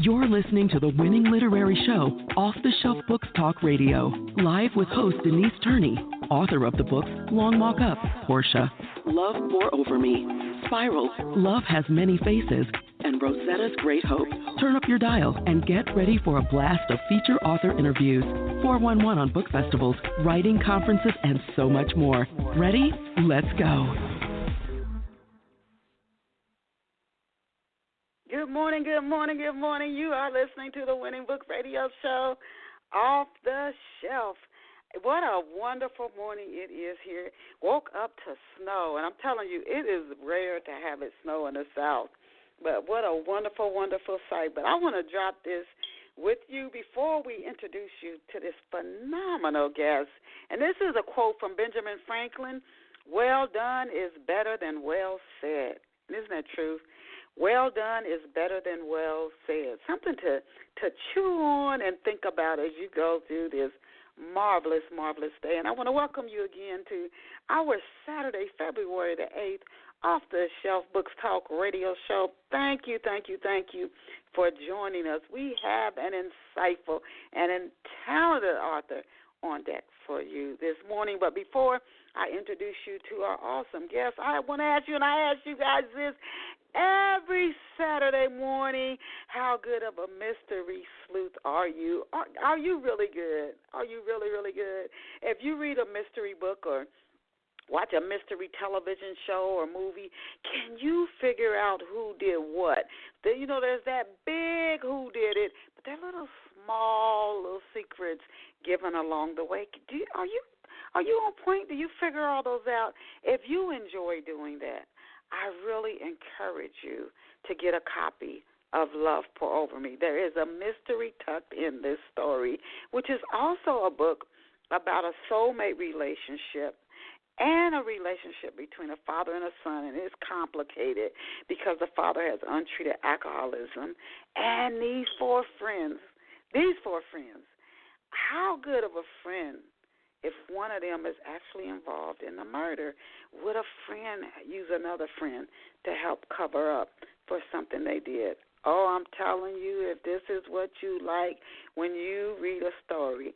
You're listening to the winning literary show, Off the Shelf Books Talk Radio, live with host Denise Turney, author of the books Long Walk Up, Portia, Love Pour Over Me, Spiral, Love Has Many Faces, and Rosetta's Great Hope. Turn up your dial and get ready for a blast of feature author interviews, 411 on book festivals, writing conferences, and so much more. Ready? Let's go. Good morning, good morning, good morning. You are listening to the Winning Book Radio Show, Off the Shelf. What a wonderful morning it is here. Woke up to snow, and I'm telling you, it is rare to have it snow in the South. But what a wonderful, wonderful sight. But I want to drop this with you before we introduce you to this phenomenal guest. And this is a quote from Benjamin Franklin: "Well done is better than well said." Isn't that true? Well done is better than well said. Something to chew on and think about as you go through this marvelous, marvelous day. And I want to welcome you again to our Saturday, February the 8th, Off the Shelf Books Talk Radio Show. Thank you for joining us. We have an insightful and a talented author on deck for you this morning. But before I introduce you to our awesome guest, I want to ask you, and I ask you guys this every Saturday morning: how good of a mystery sleuth are you? Are you really good? Are you really, really good? If you read a mystery book or watch a mystery television show or movie, can you figure out who did what? There's that big who did it, but there are little secrets given along the way. Are you on point? Do you figure all those out? If you enjoy doing that, I really encourage you to get a copy of Love Pour Over Me. There is a mystery tucked in this story, which is also a book about a soulmate relationship and a relationship between a father and a son, and it's complicated because the father has untreated alcoholism, and these four friends, how good of a friend if one of them is actually involved in the murder? Would a friend use another friend to help cover up for something they did? Oh, I'm telling you, if this is what you like when you read a story,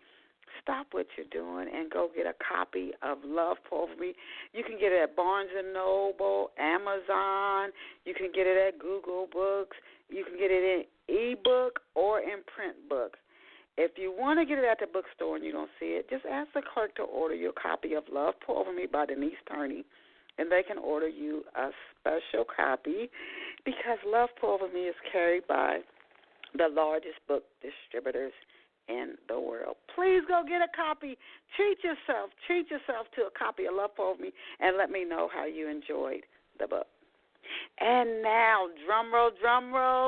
stop what you're doing and go get a copy of Love Pour Over Me. You can get it at Barnes & Noble, Amazon. You can get it at Google Books. You can get it in e-book or in print book. If you want to get it at the bookstore and you don't see it, just ask the clerk to order your copy of Love Pour Over Me by Denise Turney, and they can order you a special copy because Love Pour Over Me is carried by the largest book distributors in the world. Please go get a copy. Treat yourself to a copy of Love Pour Over Me, and let me know how you enjoyed the book. And now, drum roll,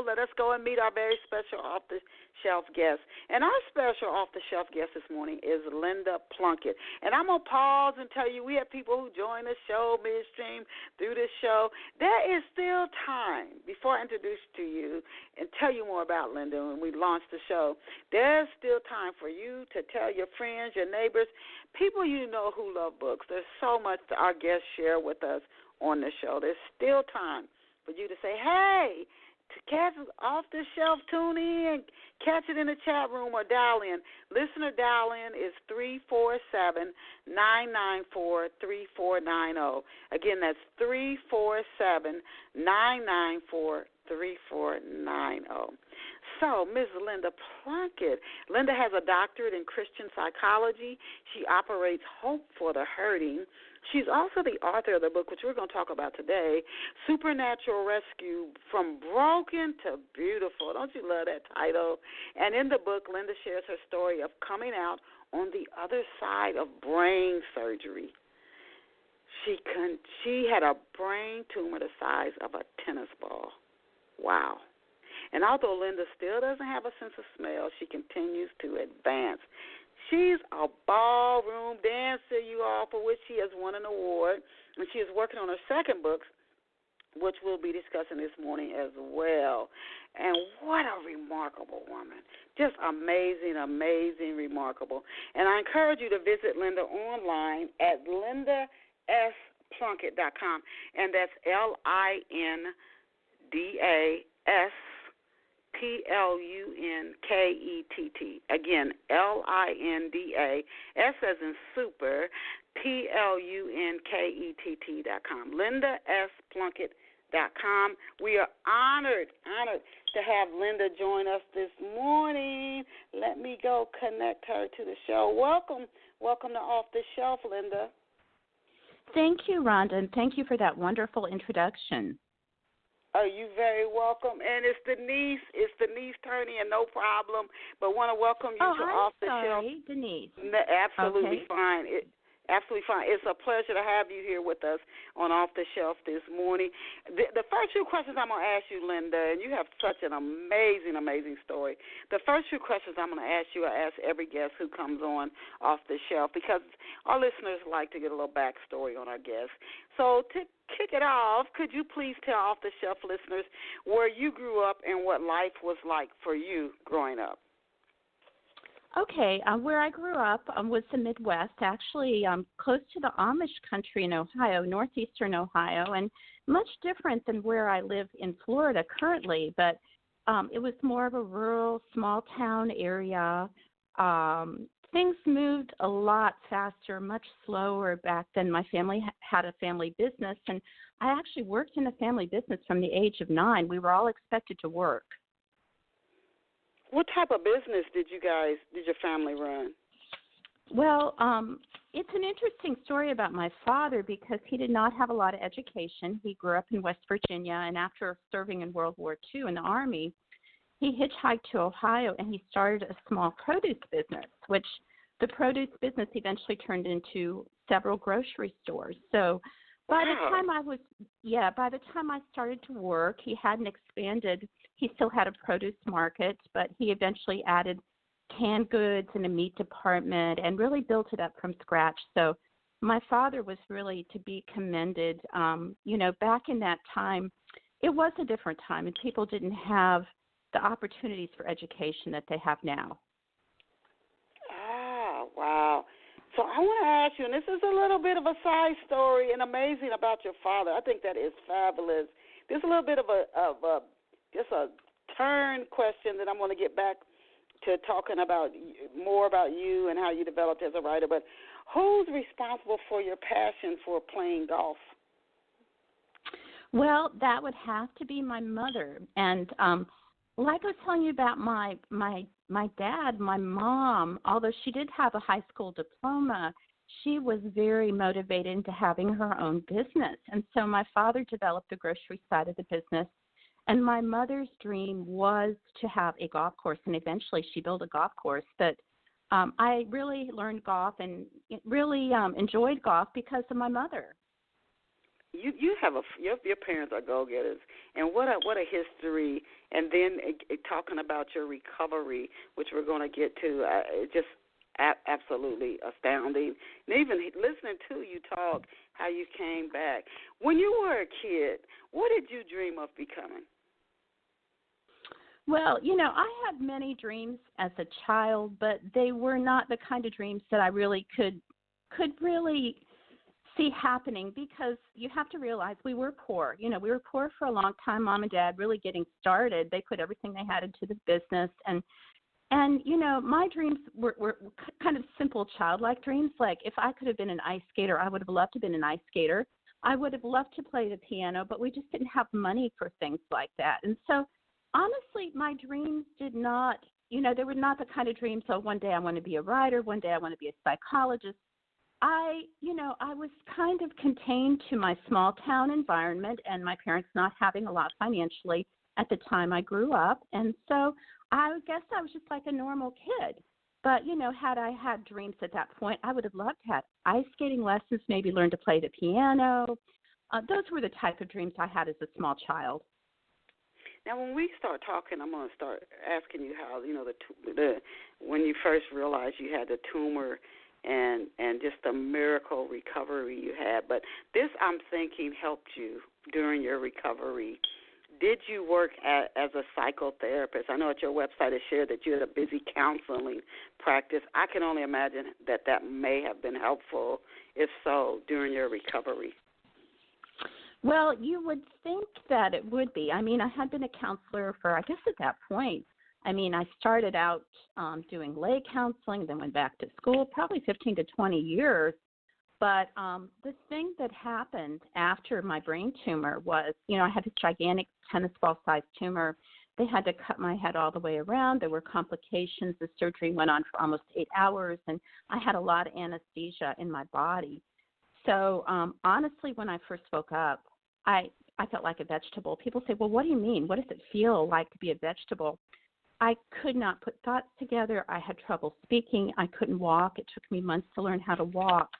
let us go and meet our very special off-the-shelf guest. And our special off-the-shelf guest this morning is Linda Plunkett. And I'm going to pause and tell you, we have people who join the show midstream through this show. There is still time, before I introduce to you and tell you more about Linda when we launch the show, there's still time for you to tell your friends, your neighbors, people you know who love books. There's so much that our guests share with us on the show. There's still time for you to say, hey, to catch Off the Shelf, tune in, catch it in the chat room or dial in. Listener dial in is 347-994-3490. Again, that's 347-994-3490. So, Ms. Linda Plunkett. Linda has a doctorate in Christian psychology. She operates Hope for the Hurting. She's also the author of the book, which we're going to talk about today, Supernatural Rescue: From Broken to Beautiful. Don't you love that title? And in the book, Linda shares her story of coming out on the other side of brain surgery. She had a brain tumor the size of a tennis ball. Wow. And although Linda still doesn't have a sense of smell, she continues to advance. She's a ballroom dancer, you all, for which she has won an award. And she is working on her second book, which we'll be discussing this morning as well. And what a remarkable woman. Just amazing, amazing, remarkable. And I encourage you to visit Linda online at lindaplunkett.com. And that's LINDAS Plunkett. Again, Linda, S as in super, Plunkett.com. LindaSPlunkett.com. We are honored to have Linda join us this morning. Let me go connect her to the show. Welcome to Off the Shelf, Linda. Thank you, Rhonda, and thank you for that wonderful introduction. Oh, you're very welcome. And it's Denise Turney, and no problem, but want to welcome you to Off the Shelf. Oh, Denise. Absolutely Okay. fine. Absolutely fine. It's a pleasure to have you here with us on Off the Shelf this morning. The first few questions I'm going to ask you, Linda, and you have such an amazing story. The first few questions I'm going to ask you, I ask every guest who comes on Off the Shelf because our listeners like to get a little backstory on our guests. So to kick it off, could you please tell Off the Shelf listeners where you grew up and what life was like for you growing up? Okay, where I grew up was the Midwest, actually close to the Amish country in Ohio, northeastern Ohio, and much different than where I live in Florida currently, but it was more of a rural, small-town area. Things moved a lot faster, much slower back then. My family had a family business, and I actually worked in a family business from the age of 9. We were all expected to work. What type of business did your family run? Well, it's an interesting story about my father because he did not have a lot of education. He grew up in West Virginia, and after serving in World War II in the Army, he hitchhiked to Ohio, and he started a small produce business, which the produce business eventually turned into several grocery stores. So by the time I started to work, he hadn't expanded. He still had a produce market, but he eventually added canned goods and a meat department and really built it up from scratch. So my father was really to be commended. Back in that time, it was a different time, and people didn't have the opportunities for education that they have now. Ah, wow. So I want to ask you, and this is a little bit of a side story and amazing about your father. I think that is fabulous. There's a little bit of a turn question that I'm going to get back to talking about more about you and how you developed as a writer. But who's responsible for your passion for playing golf? Well, that would have to be my mother. And like I was telling you about my dad, my mom, although she did have a high school diploma, she was very motivated into having her own business. And so my father developed the grocery side of the business. And my mother's dream was to have a golf course, and eventually she built a golf course. But I really learned golf and really enjoyed golf because of my mother. Your parents are go-getters, and what a history. And then talking about your recovery, which we're going to get to, just absolutely astounding. And even listening to you talk, how you came back. When you were a kid, what did you dream of becoming? Well, I had many dreams as a child, but they were not the kind of dreams that I really could really see happening because you have to realize we were poor. We were poor for a long time. Mom and Dad really getting started. They put everything they had into the business. And my dreams were kind of simple childlike dreams. Like if I could have been an ice skater, I would have loved to have been an ice skater. I would have loved to play the piano, but we just didn't have money for things like that. And so honestly, my dreams did not, they were not the kind of dreams, so one day I want to be a writer, one day I want to be a psychologist. I was kind of contained to my small town environment and my parents not having a lot financially at the time I grew up. And so I guess I was just like a normal kid. But, had I had dreams at that point, I would have loved to have ice skating lessons, maybe learn to play the piano. Those were the type of dreams I had as a small child. Now, when we start talking, I'm going to start asking you how, when you first realized you had the tumor and just the miracle recovery you had. But this, I'm thinking, helped you during your recovery. Did you work as a psychotherapist? I know at your website it shared that you had a busy counseling practice. I can only imagine that may have been helpful, if so, during your recovery. Well, you would think that it would be. I mean, I had been a counselor for, I guess at that point, I mean, I started out doing lay counseling, then went back to school, probably 15 to 20 years. But the thing that happened after my brain tumor was, I had this gigantic tennis ball-sized tumor. They had to cut my head all the way around. There were complications. The surgery went on for almost 8 hours, and I had a lot of anesthesia in my body. So honestly, when I first woke up, I felt like a vegetable. People say, well, what do you mean? What does it feel like to be a vegetable? I could not put thoughts together. I had trouble speaking. I couldn't walk. It took me months to learn how to walk.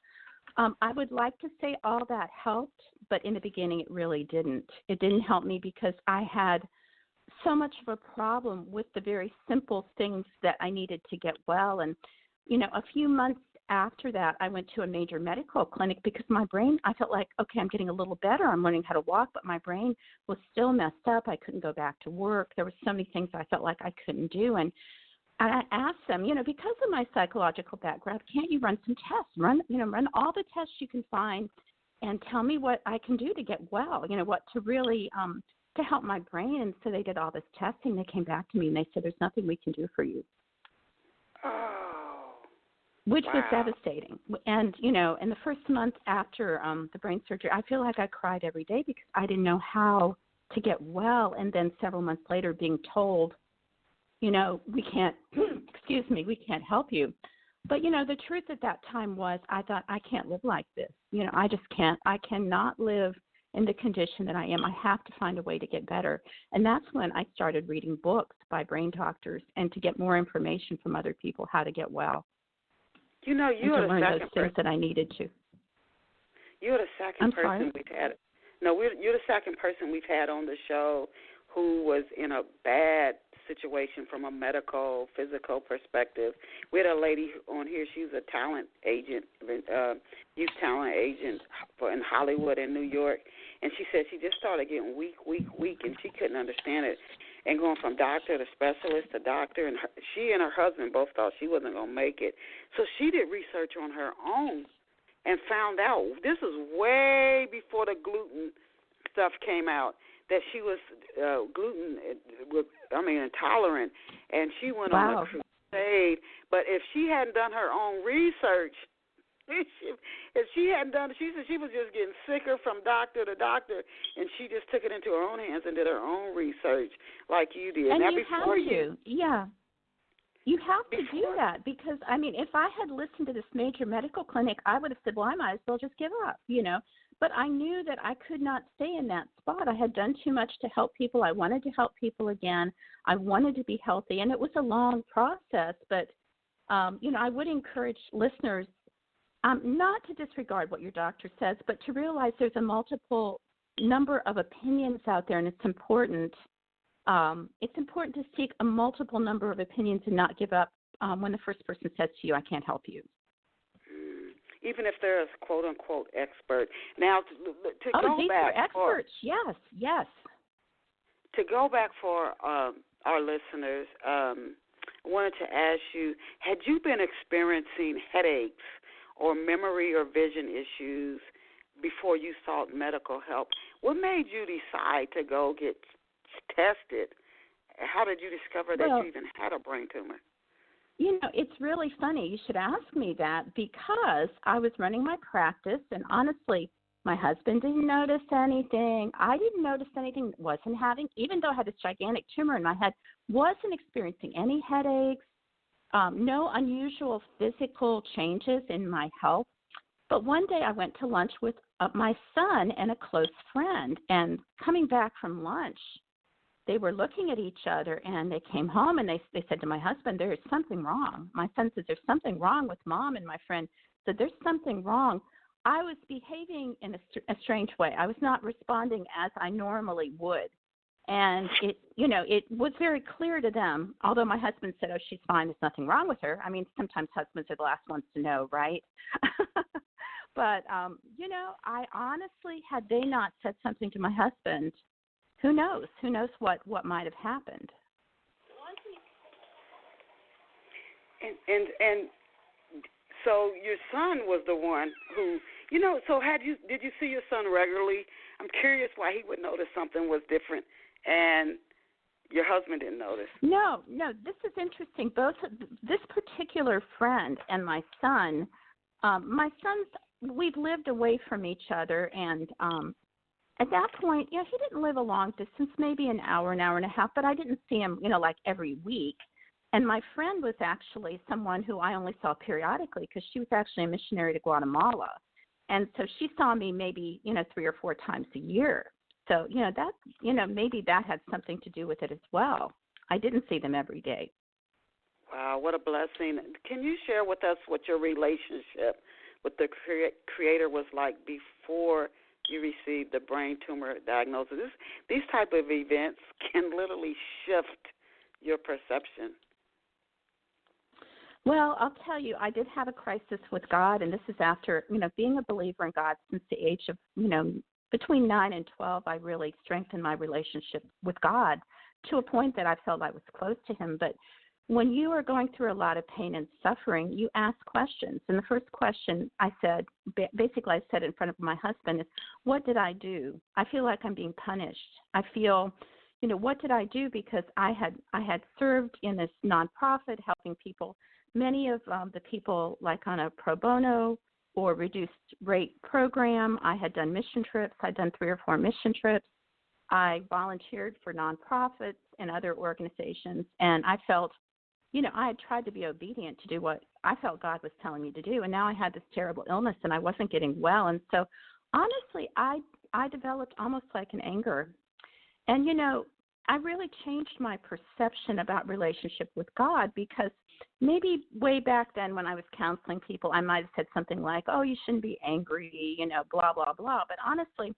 I would like to say all that helped, but in the beginning it really didn't. It didn't help me because I had so much of a problem with the very simple things that I needed to get well. And, a few months after that, I went to a major medical clinic because my brain, I felt like, okay, I'm getting a little better. I'm learning how to walk, but my brain was still messed up. I couldn't go back to work. There were so many things I felt like I couldn't do. And I asked them, because of my psychological background, can't you run some tests? Run all the tests you can find and tell me what I can do to get well, what to really to help my brain. And so they did all this testing. They came back to me and they said, there's nothing we can do for you. Oh, which wow. was devastating. And, in the first month after the brain surgery, I feel like I cried every day because I didn't know how to get well. And then several months later being told, we can't, we can't help you. But, the truth at that time was I thought, I can't live like this. I just can't. I cannot live in the condition that I am. I have to find a way to get better. And that's when I started reading books by brain doctors and to get more information from other people how to get well. You are to learn the those second things that I needed to. You're the second person we've had. No, you're the second person we've had on the show who was in a bad situation from a medical, physical perspective. We had a lady on here. She was a talent agent, youth talent agent in Hollywood and New York. And she said she just started getting weak, and she couldn't understand it. And going from doctor to specialist to doctor, and she and her husband both thought she wasn't going to make it. So she did research on her own and found out, this was way before the gluten stuff came out, that she was intolerant, and she went on a crusade. But if she hadn't done her own research, if she hadn't done it, she said she was just getting sicker from doctor to doctor, and she just took it into her own hands and did her own research like you did. And now, you have to, yeah. You have to do that because, if I had listened to this major medical clinic, I would have said, well, I might as well just give up, But I knew that I could not stay in that spot. I had done too much to help people. I wanted to help people again. I wanted to be healthy, and it was a long process. But, I would encourage listeners not to disregard what your doctor says, but to realize there's a multiple number of opinions out there, and it's important. It's important to seek a multiple number of opinions and not give up when the first person says to you, I can't help you. Even if they're a quote-unquote expert. Now, to go these back. are experts, yes. To go back for our listeners, I wanted to ask you, had you been experiencing headaches or memory or vision issues before you sought medical help? What made you decide to go get tested? How did you discover that you even had a brain tumor? It's really funny. You should ask me that because I was running my practice, and honestly, my husband didn't notice anything. I didn't notice anything. Wasn't having, even though I had this gigantic tumor in my head, wasn't experiencing any headaches, no unusual physical changes in my health. But one day I went to lunch with my son and a close friend, and coming back from lunch, they were looking at each other, and they came home, and they said to my husband, there is something wrong. My son says, there's something wrong with Mom, and my friend said, there's something wrong. I was behaving in a strange way. I was not responding as I normally would. And it was very clear to them, although my husband said, oh, she's fine, there's nothing wrong with her. Sometimes husbands are the last ones to know, right? But, I honestly, had they not said something to my husband, who knows? Who knows what might have happened? And so your son was the one who, so did you see your son regularly I'm curious why he would notice something was different and your husband didn't notice. No, this is interesting. This particular friend and my son's, we've lived away from each other, and at that point, he didn't live a long distance, maybe an hour and a half, but I didn't see him, like every week. And my friend was actually someone who I only saw periodically because she was actually a missionary to Guatemala. And so she saw me maybe, 3 or 4 times a year. So, that, maybe that had something to do with it as well. I didn't see them every day. Wow, what a blessing. Can you share with us what your relationship with the Creator was like before you received the brain tumor diagnosis? These type of events can literally shift your perception. Well, I'll tell you, I did have a crisis with God, and this is after, being a believer in God since the age of, between 9 and 12, I really strengthened my relationship with God to a point that I felt I was close to him. But when you are going through a lot of pain and suffering, you ask questions. And the first question I said, basically I said in front of my husband is, what did I do? I feel like I'm being punished. I feel, what did I do? Because I had served in this nonprofit helping people. Many of the people, like on a pro bono or reduced rate program, I had done mission trips. I'd done 3 or 4 mission trips. I volunteered for nonprofits and other organizations, and I felt, I had tried to be obedient to do what I felt God was telling me to do, and now I had this terrible illness, and I wasn't getting well. And so, honestly, I developed almost like an anger. And, I really changed my perception about relationship with God because maybe way back then when I was counseling people, I might have said something like, oh, you shouldn't be angry, blah, blah, blah. But honestly,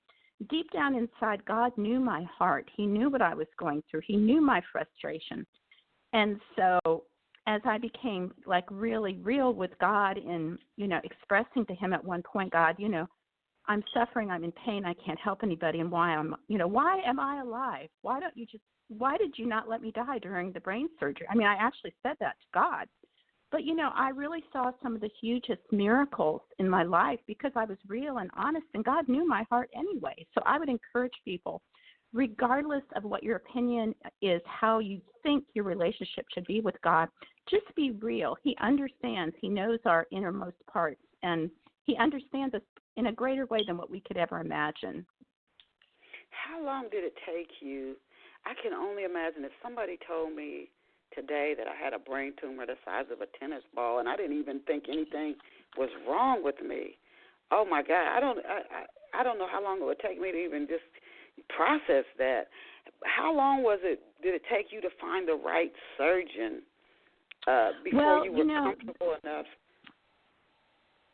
deep down inside, God knew my heart. He knew what I was going through. He knew my frustration. And so as I became like really real with God and, expressing to him at one point, God, I'm suffering, I'm in pain, I can't help anybody, and why am I alive? Why did you not let me die during the brain surgery? I mean, I actually said that to God. But, I really saw some of the hugest miracles in my life because I was real and honest, and God knew my heart anyway. So I would encourage people, regardless of what your opinion is, how you think your relationship should be with God, just be real. He understands. He knows our innermost parts, and he understands us in a greater way than what we could ever imagine. How long did it take you? I can only imagine if somebody told me today that I had a brain tumor the size of a tennis ball and I didn't even think anything was wrong with me. Oh my God, I don't know how long it would take me to even just process that. How long did it take you to find the right surgeon before you were comfortable enough?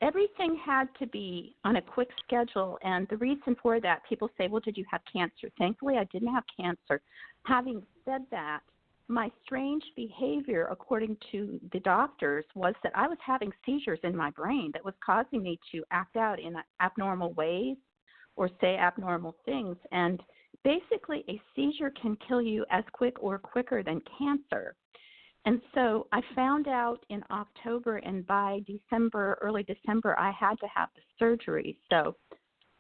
Everything had to be on a quick schedule, and the reason for that, people say, well, did you have cancer? Thankfully, I didn't have cancer. Having said that, my strange behavior, according to the doctors, was that I was having seizures in my brain that was causing me to act out in abnormal ways or say abnormal things. And basically, a seizure can kill you as quick or quicker than cancer. And so I found out in October, and by early December, I had to have the surgery. So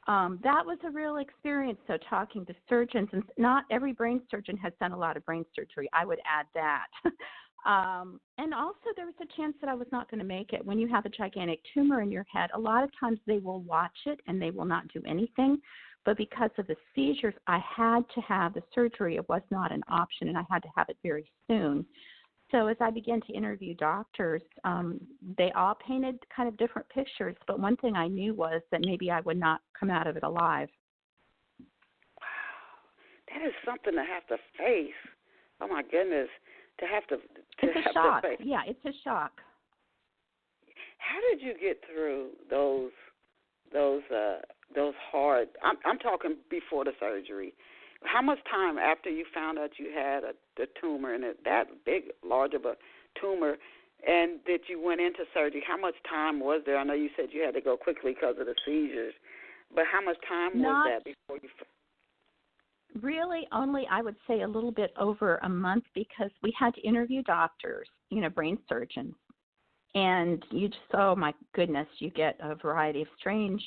that was a real experience. So talking to surgeons, and not every brain surgeon has done a lot of brain surgery. I would add that. And also there was a chance that I was not going to make it. When you have a gigantic tumor in your head, a lot of times they will watch it and they will not do anything. But because of the seizures, I had to have the surgery. It was not an option, and I had to have it very soon. So as I began to interview doctors, they all painted kind of different pictures, but one thing I knew was that maybe I would not come out of it alive. Wow, that is something to have to face. Oh my goodness, to have to it's a shock. Yeah, it's a shock. How did you get through those hard? I'm talking before the surgery. How much time after you found out you had the tumor and that big, large of a tumor, and that you went into surgery, how much time was there? I know you said you had to go quickly because of the seizures, but how much time was that before you? Really, only I would say a little bit over a month because we had to interview doctors, brain surgeons, and oh my goodness, you get a variety of strange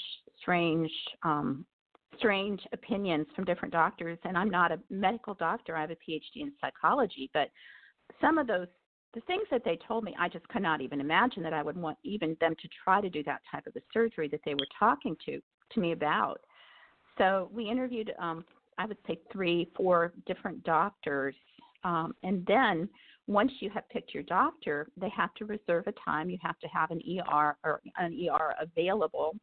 strange opinions from different doctors, and I'm not a medical doctor. I have a PhD in psychology, but some of the things that they told me, I just could not even imagine that I would want even them to try to do that type of a surgery that they were talking to me about. So we interviewed, I would say 3-4 different doctors, and then once you have picked your doctor, they have to reserve a time. You have to have an ER available.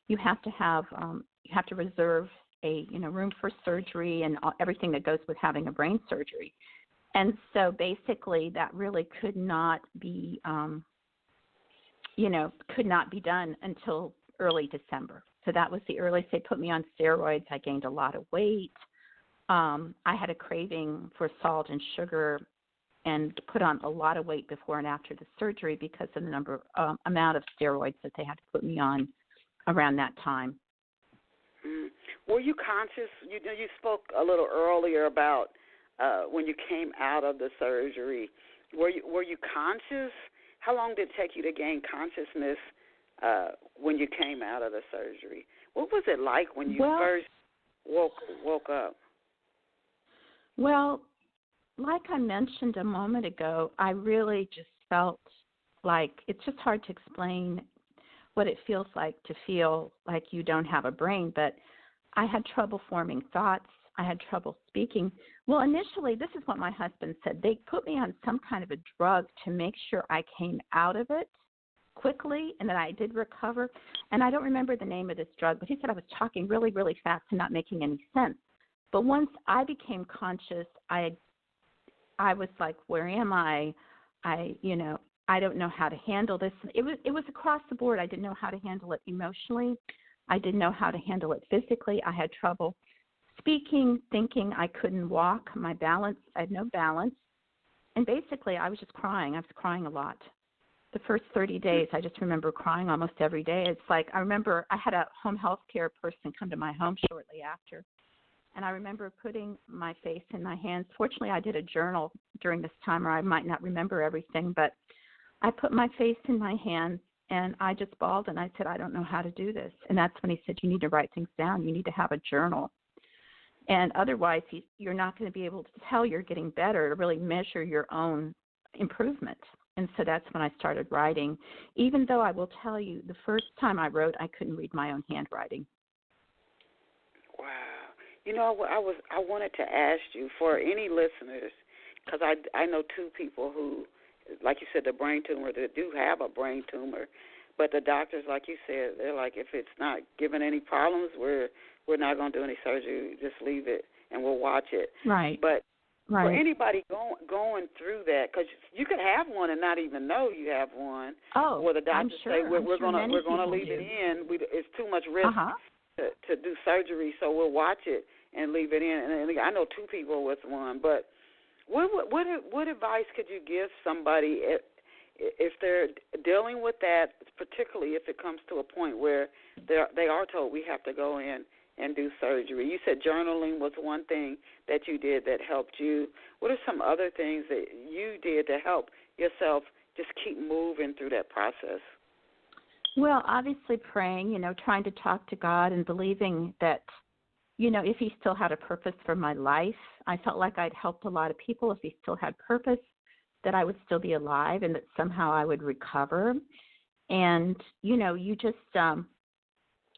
You have to reserve a room for surgery and everything that goes with having a brain surgery. And so basically that really could not be done until early December. So that was the earliest. They put me on steroids. I gained a lot of weight. I had a craving for salt and sugar and put on a lot of weight before and after the surgery because of the amount of steroids that they had to put me on around that time. Were you conscious? You spoke a little earlier about when you came out of the surgery. Were you conscious? How long did it take you to gain consciousness when you came out of the surgery? What was it like when you first woke up? Well, like I mentioned a moment ago, I really just felt like it's just hard to explain what it feels like to feel like you don't have a brain, but I had trouble forming thoughts. I had trouble speaking. Well, initially, this is what my husband said. They put me on some kind of a drug to make sure I came out of it quickly and that I did recover. And I don't remember the name of this drug, but he said I was talking really, really fast and not making any sense. But once I became conscious, I was like, where am I? I don't know how to handle this. It was across the board. I didn't know how to handle it emotionally. I didn't know how to handle it physically. I had trouble speaking, thinking. I couldn't walk. I had no balance. And basically, I was just crying. I was crying a lot. The first 30 days, I just remember crying almost every day. It's like I remember I had a home health care person come to my home shortly after. And I remember putting my face in my hands. Fortunately, I did a journal during this time, or I might not remember everything. But I put my face in my hands, and I just bawled, and I said, I don't know how to do this. And that's when he said, you need to write things down. You need to have a journal. And otherwise, you're not going to be able to tell you're getting better, to really measure your own improvement. And so that's when I started writing, even though I will tell you the first time I wrote, I couldn't read my own handwriting. Wow. I wanted to ask you, for any listeners, because I know 2 people who, like you said, the brain tumor, that do have a brain tumor, but the doctors, like you said, they're like, if it's not giving any problems, we're not going to do any surgery. Just leave it, and we'll watch it. Right. But for anybody going through that, because you could have one and not even know you have one. Oh, or the doctors I'm sure. say we're going to leave do. it in. It's too much risk to do surgery, so we'll watch it and leave it in. And I know 2 people with one, but what advice could you give somebody if they're dealing with that, particularly if it comes to a point where they are told we have to go in and do surgery? You said journaling was one thing that you did that helped you. What are some other things that you did to help yourself just keep moving through that process? Well, obviously praying, trying to talk to God and believing that, if he still had a purpose for my life. I felt like I'd helped a lot of people. If he still had purpose, that I would still be alive and that somehow I would recover. And, you just,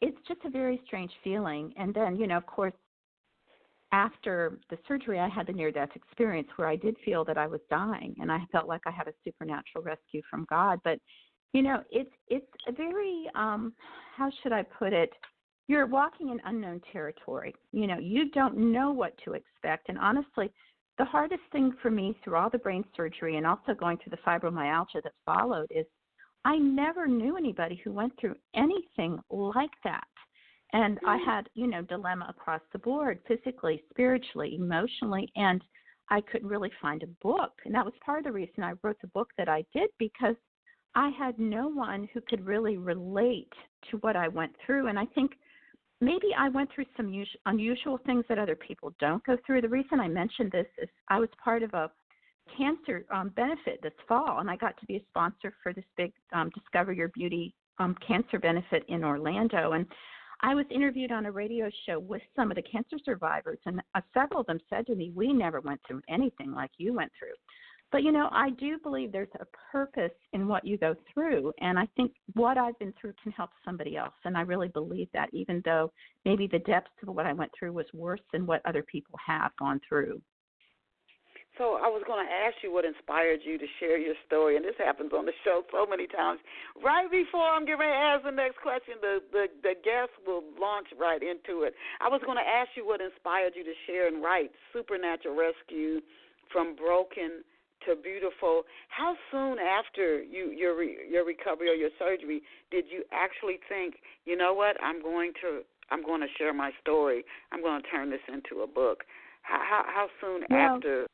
it's just a very strange feeling. And then, of course, after the surgery, I had the near-death experience where I did feel that I was dying, and I felt like I had a supernatural rescue from God. But, it's a very, how should I put it? You're walking in unknown territory. You don't know what to expect. And honestly, the hardest thing for me through all the brain surgery and also going through the fibromyalgia that followed is I never knew anybody who went through anything like that. And I had, dilemma across the board, physically, spiritually, emotionally, and I couldn't really find a book. And that was part of the reason I wrote the book that I did, because I had no one who could really relate to what I went through. And I think maybe I went through some unusual things that other people don't go through. The reason I mentioned this is I was part of a cancer benefit this fall, and I got to be a sponsor for this big Discover Your Beauty cancer benefit in Orlando. And I was interviewed on a radio show with some of the cancer survivors, and several of them said to me, we never went through anything like you went through. But, I do believe there's a purpose in what you go through, and I think what I've been through can help somebody else, and I really believe that, even though maybe the depths of what I went through was worse than what other people have gone through. So I was going to ask you what inspired you to share your story, and this happens on the show so many times. Right before I'm getting ready to ask the next question, the guest will launch right into it. I was going to ask you what inspired you to share and write Supernatural Rescue from Broken to Beautiful. How soon after your recovery or your surgery did you actually think, you know what, I'm going to share my story. I'm going to turn this into a book. How soon after?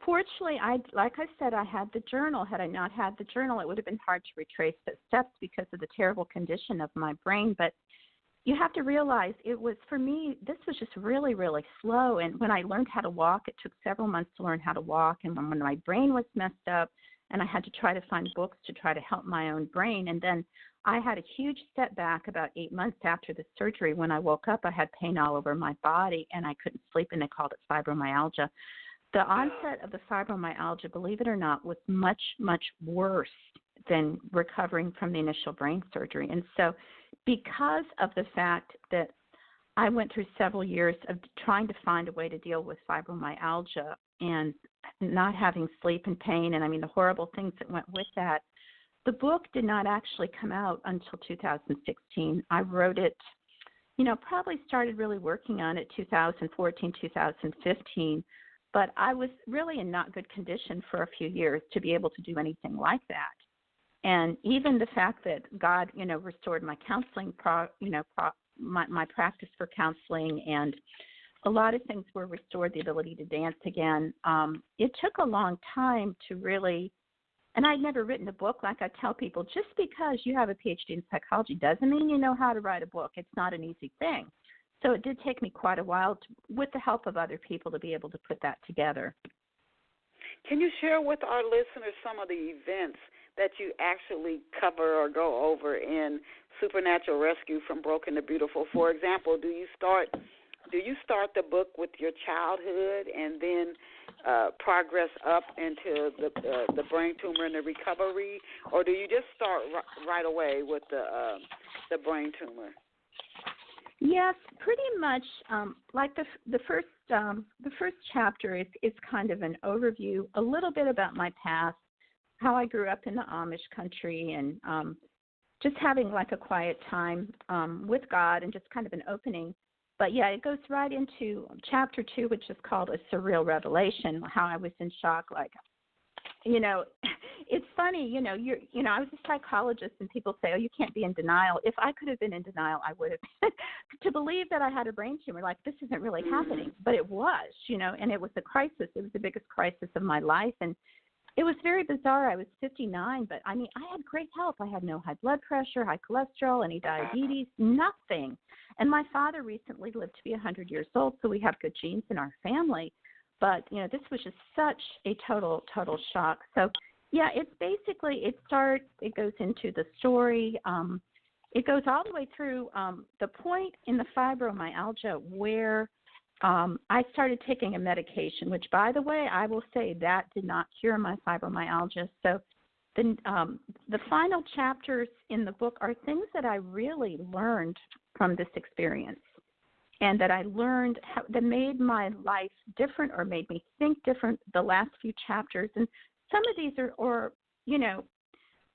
Fortunately, like I said, I had the journal. Had I not had the journal, it would have been hard to retrace the steps because of the terrible condition of my brain. But you have to realize it was, for me, this was just really, really slow. And when I learned how to walk, it took several months to learn how to walk. And when my brain was messed up, and I had to try to find books to try to help my own brain. And then I had a huge setback about 8 months after the surgery. When I woke up, I had pain all over my body, and I couldn't sleep, and they called it fibromyalgia. The onset of the fibromyalgia, believe it or not, was much, much worse than recovering from the initial brain surgery. And so because of the fact that I went through several years of trying to find a way to deal with fibromyalgia and not having sleep and pain, and I mean the horrible things that went with that, the book did not actually come out until 2016. I wrote it, probably started really working on it 2014, 2015, but I was really in not good condition for a few years to be able to do anything like that. And even the fact that God, restored my counseling, my practice for counseling, and a lot of things were restored, the ability to dance again. It took a long time to really, and I'd never written a book. Like I tell people, just because you have a PhD in psychology doesn't mean you know how to write a book. It's not an easy thing. So it did take me quite a while, with the help of other people, to be able to put that together. Can you share with our listeners some of the events that you actually cover or go over in Supernatural Rescue from Broken to Beautiful? For example, do you start the book with your childhood and then progress up into the brain tumor and the recovery, or do you just start right away with the brain tumor? Yes, pretty much. Like the first chapter is kind of an overview, a little bit about my past, how I grew up in the Amish country, and just having like a quiet time with God, and just kind of an opening. But yeah, it goes right into chapter 2, which is called A Surreal Revelation, how I was in shock. Like, it's funny, I was a psychologist, and people say, oh, you can't be in denial. If I could have been in denial, I would have been. To believe that I had a brain tumor, like, this isn't really happening. But it was, and it was a crisis. It was the biggest crisis of my life. And it was very bizarre. I was 59, but I mean, I had great health. I had no high blood pressure, high cholesterol, any diabetes, nothing. And my father recently lived to be 100 years old, so we have good genes in our family. But, this was just such a total shock. So, yeah, it's basically, it goes into the story. It goes all the way through the point in the fibromyalgia where I started taking a medication, which, by the way, I will say that did not cure my fibromyalgia. So the final chapters in the book are things that I really learned from this experience, and that I learned that made my life different or made me think different the last few chapters. And some of these are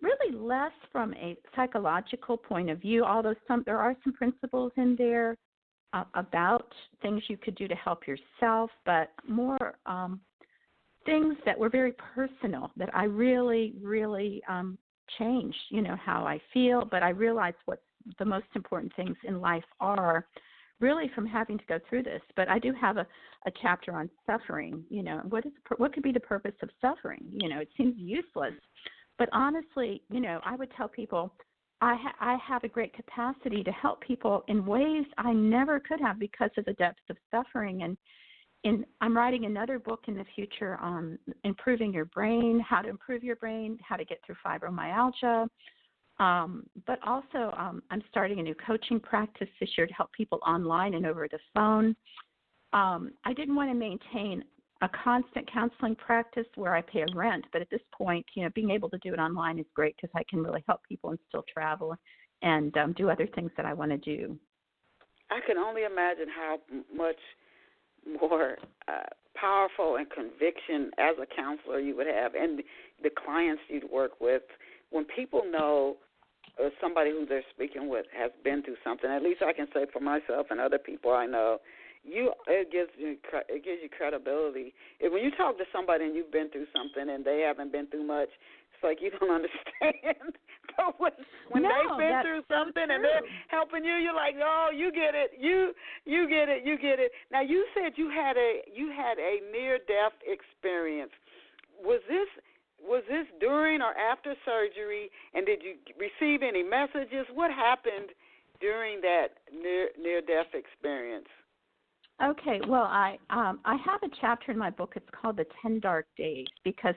really less from a psychological point of view, although there are some principles in there about things you could do to help yourself, but more things that were very personal that I really, really changed, how I feel. But I realized what the most important things in life are, really, from having to go through this. But I do have a chapter on suffering. What could be the purpose of suffering? It seems useless. But honestly, I would tell people I have a great capacity to help people in ways I never could have because of the depth of suffering. And I'm writing another book in the future on improving your brain, how to improve your brain, how to get through fibromyalgia. But also, I'm starting a new coaching practice this year to help people online and over the phone. I didn't want to maintain a constant counseling practice where I pay a rent, but at this point, being able to do it online is great because I can really help people and still travel and do other things that I want to do. I can only imagine how much more powerful and conviction as a counselor you would have, and the clients you'd work with, when people know somebody who they're speaking with has been through something. At least I can say for myself and other people I know, it gives you credibility. When you talk to somebody and you've been through something and they haven't been through much, it's like you don't understand. But when they've been through something and they're helping you, you're like, oh, you get it, you get it, you get it. Now you said you had a near-death experience. Was this during or after surgery? And did you receive any messages? What happened during that near-death experience? Okay, well, I have a chapter in my book. It's called The 10 Dark Days because,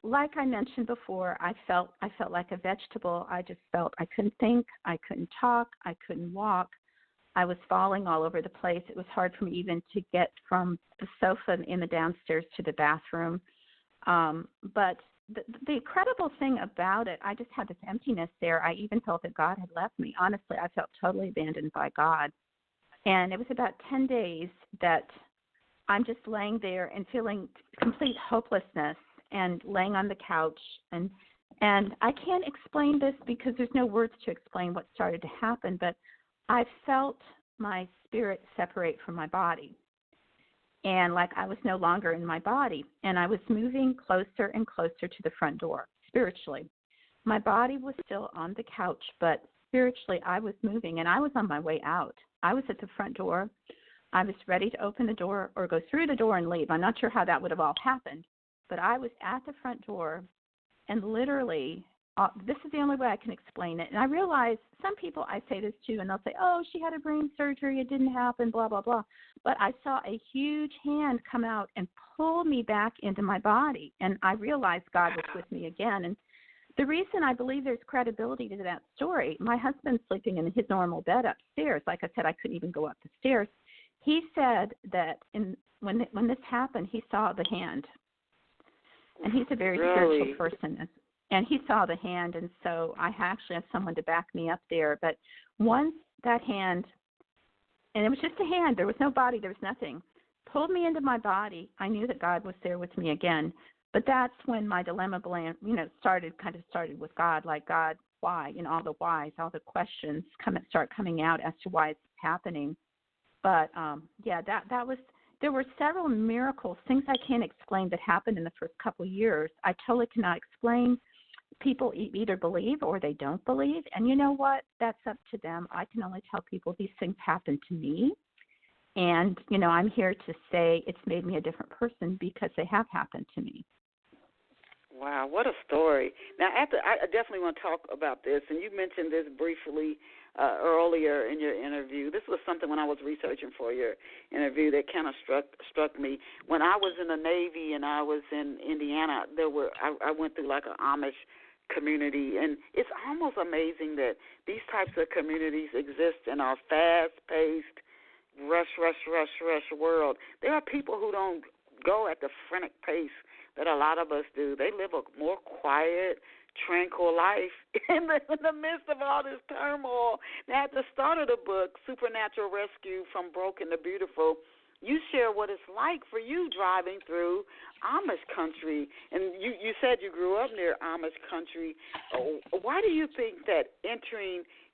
like I mentioned before, I felt like a vegetable. I just felt I couldn't think, I couldn't talk, I couldn't walk. I was falling all over the place. It was hard for me even to get from the sofa in the downstairs to the bathroom. But the incredible thing about it, I just had this emptiness there. I even felt that God had left me. Honestly, I felt totally abandoned by God. And it was about 10 days that I'm just laying there and feeling complete hopelessness and laying on the couch. And I can't explain this because there's no words to explain what started to happen, but I felt my spirit separate from my body. And like I was no longer in my body. And I was moving closer and closer to the front door, spiritually. My body was still on the couch, but spiritually I was moving, and I was on my way out. I was at the front door. I was ready to open the door or go through the door and leave. I'm not sure how that would have all happened, but I was at the front door, and literally, this is the only way I can explain it. And I realize some people I say this to, and they'll say, oh, she had a brain surgery, it didn't happen, blah, blah, blah. But I saw a huge hand come out and pull me back into my body, and I realized God was with me again. And the reason I believe there's credibility to that story, my husband's sleeping in his normal bed upstairs. Like I said, I couldn't even go up the stairs. He said that when this happened, he saw the hand. And he's a very spiritual person. And he saw the hand, and so I actually have someone to back me up there. But once that hand, and it was just a hand, there was no body, there was nothing, pulled me into my body, I knew that God was there with me again. But that's when my dilemma, started with God, like, God, why? All the whys, all the questions start coming out as to why it's happening. But, there were several miracles, things I can't explain that happened in the first couple of years. I totally cannot explain. People either believe or they don't believe. And you know what? That's up to them. I can only tell people these things happen to me. And, I'm here to say it's made me a different person because they have happened to me. Wow, what a story. Now, I definitely want to talk about this, and you mentioned this briefly earlier in your interview. This was something when I was researching for your interview that kind of struck me. When I was in the Navy and I was in Indiana, I went through like an Amish community, and it's almost amazing that these types of communities exist in our fast-paced, rush world. There are people who don't go at the frenetic pace that a lot of us do. They live a more quiet, tranquil life in the midst of all this turmoil. Now, at the start of the book, Supernatural Rescue from Broken to Beautiful, you share what it's like for you driving through Amish country. And you said you grew up near Amish country. Why do you think that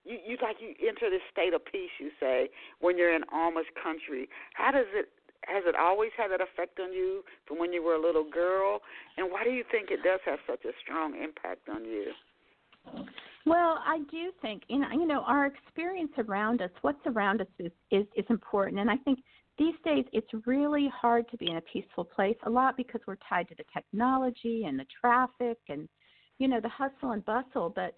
you enter this state of peace, you say, when you're in Amish country? Has it always had that effect on you from when you were a little girl? And why do you think it does have such a strong impact on you? Well, I do think, our experience around us, what's around us is important. And I think these days it's really hard to be in a peaceful place, a lot because we're tied to the technology and the traffic and, the hustle and bustle. But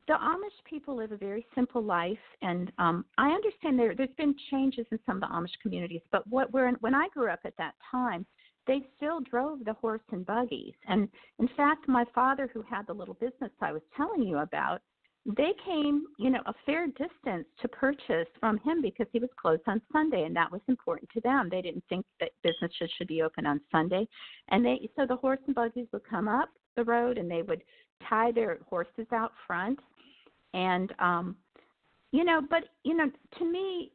the Amish people live a very simple life, and I understand there's been changes in some of the Amish communities, but when I grew up at that time, they still drove the horse and buggies. And in fact, my father, who had the little business I was telling you about, they came, a fair distance to purchase from him because he was closed on Sunday, and that was important to them. They didn't think that businesses should be open on Sunday. And so the horse and buggies would come up the road, and they would tie their horses out front. And, to me,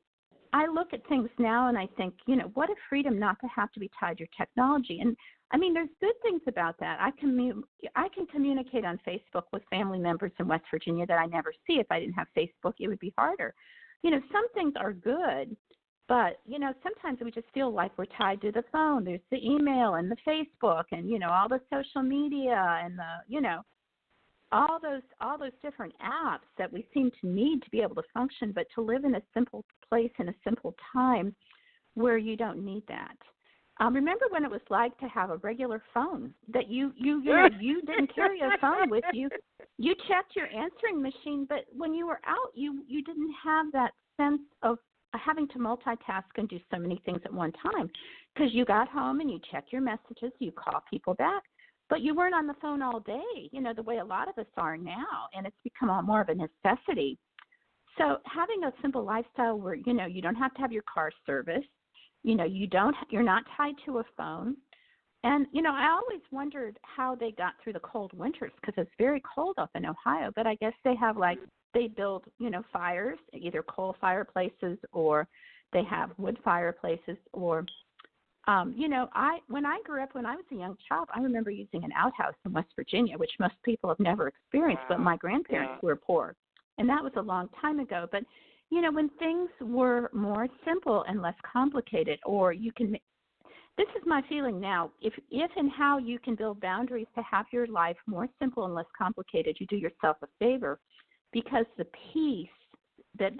I look at things now and I think, what a freedom not to have to be tied to your technology. And I mean, there's good things about that. I can communicate on Facebook with family members in West Virginia that I never see. If I didn't have Facebook, it would be harder. Some things are good, but, sometimes we just feel like we're tied to the phone. There's the email and the Facebook and, all the social media and the, all those different apps that we seem to need to be able to function, but to live in a simple place in a simple time where you don't need that. Remember when it was like to have a regular phone that you didn't carry a phone with you. You checked your answering machine, but when you were out, you didn't have that sense of having to multitask and do so many things at one time because you got home and you check your messages, you call people back, but you weren't on the phone all day, the way a lot of us are now, and it's become more of a necessity. So having a simple lifestyle where, you don't have to have your car serviced, you're not tied to a phone. And, I always wondered how they got through the cold winters because it's very cold up in Ohio, but I guess they build, fires, either coal fireplaces or they have wood fireplaces or, when I grew up, when I was a young child, I remember using an outhouse in West Virginia, which most people have never experienced, but my grandparents were poor. And that was a long time ago. But, when things were more simple and less complicated, or this is my feeling now, if and how you can build boundaries to have your life more simple and less complicated, you do yourself a favor, because the peace,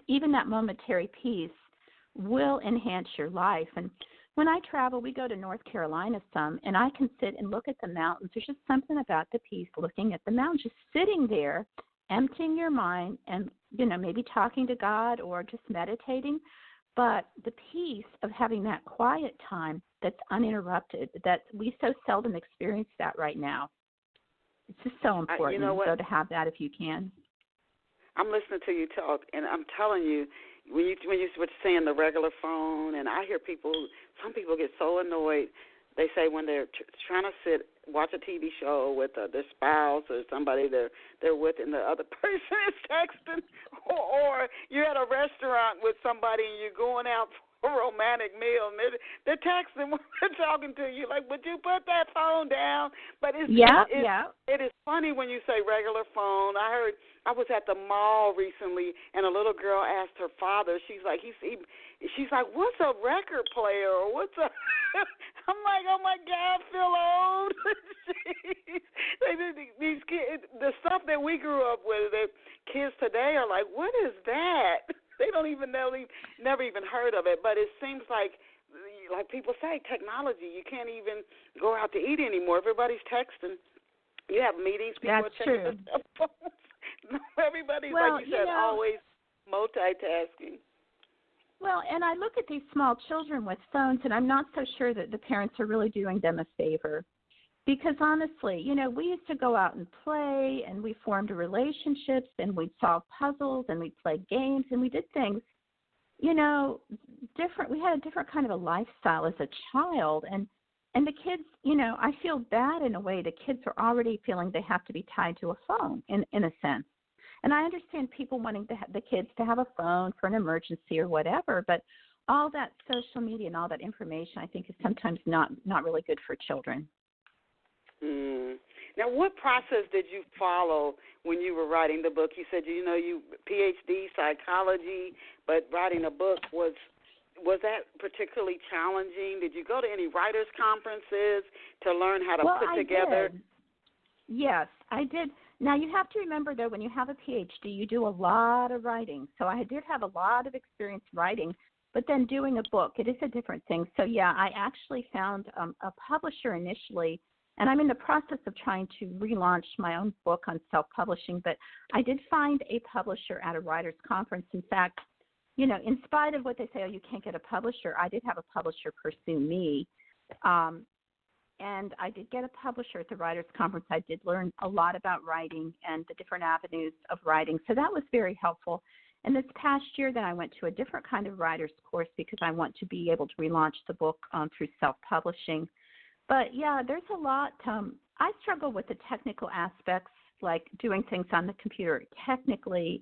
even that momentary peace, will enhance your life. And when I travel, we go to North Carolina some, and I can sit and look at the mountains. There's just something about the peace, looking at the mountains, just sitting there, emptying your mind and, maybe talking to God or just meditating. But the peace of having that quiet time that's uninterrupted, that we so seldom experience that right now. It's just so important, to have that if you can. I'm listening to you talk, and I'm telling you, when you were saying the regular phone, and I hear some people get so annoyed. They say when they're trying to watch a TV show with their spouse or somebody they're with, and the other person is texting, or you're at a restaurant with somebody and you're going out for a romantic meal, and they're texting when they're talking to you, like, would you put that phone down? But it is funny when you say regular phone. I was at the mall recently, and a little girl asked her father. She's like, what's a record player, or what's a? I'm like, oh my God, I feel old. These kids, the stuff that we grew up with, the kids today are like, what is that? They don't even know, never even heard of it. But it seems like people say, technology. You can't even go out to eat anymore. Everybody's texting. You have meetings. People are checking their cell phones. Everybody's, like you said, always multitasking. Well, and I look at these small children with phones, and I'm not so sure that the parents are really doing them a favor. Because honestly, we used to go out and play, and we formed relationships, and we'd solve puzzles, and we'd play games, and we did things, different. We had a different kind of a lifestyle as a child, and the kids, I feel bad in a way. The kids are already feeling they have to be tied to a phone in a sense. And I understand people wanting the kids to have a phone for an emergency or whatever, but all that social media and all that information, I think, is sometimes not really good for children. Now, what process did you follow when you were writing the book? You said, you PhD psychology, but writing a book, was that particularly challenging? Did you go to any writers' conferences to learn how to put together? Did. Yes, I did. Now, you have to remember, though, when you have a PhD, you do a lot of writing. So I did have a lot of experience writing, but then doing a book, it is a different thing. So, yeah, I actually found a publisher initially, and I'm in the process of trying to relaunch my own book on self-publishing, but I did find a publisher at a writers' conference. In fact, in spite of what they say, you can't get a publisher, I did have a publisher pursue me. and I did get a publisher at the Writers' Conference. I did learn a lot about writing and the different avenues of writing, so that was very helpful. And this past year, then I went to a different kind of writer's course because I want to be able to relaunch the book through self-publishing. But, yeah, there's a lot. I struggle with the technical aspects, like doing things on the computer technically,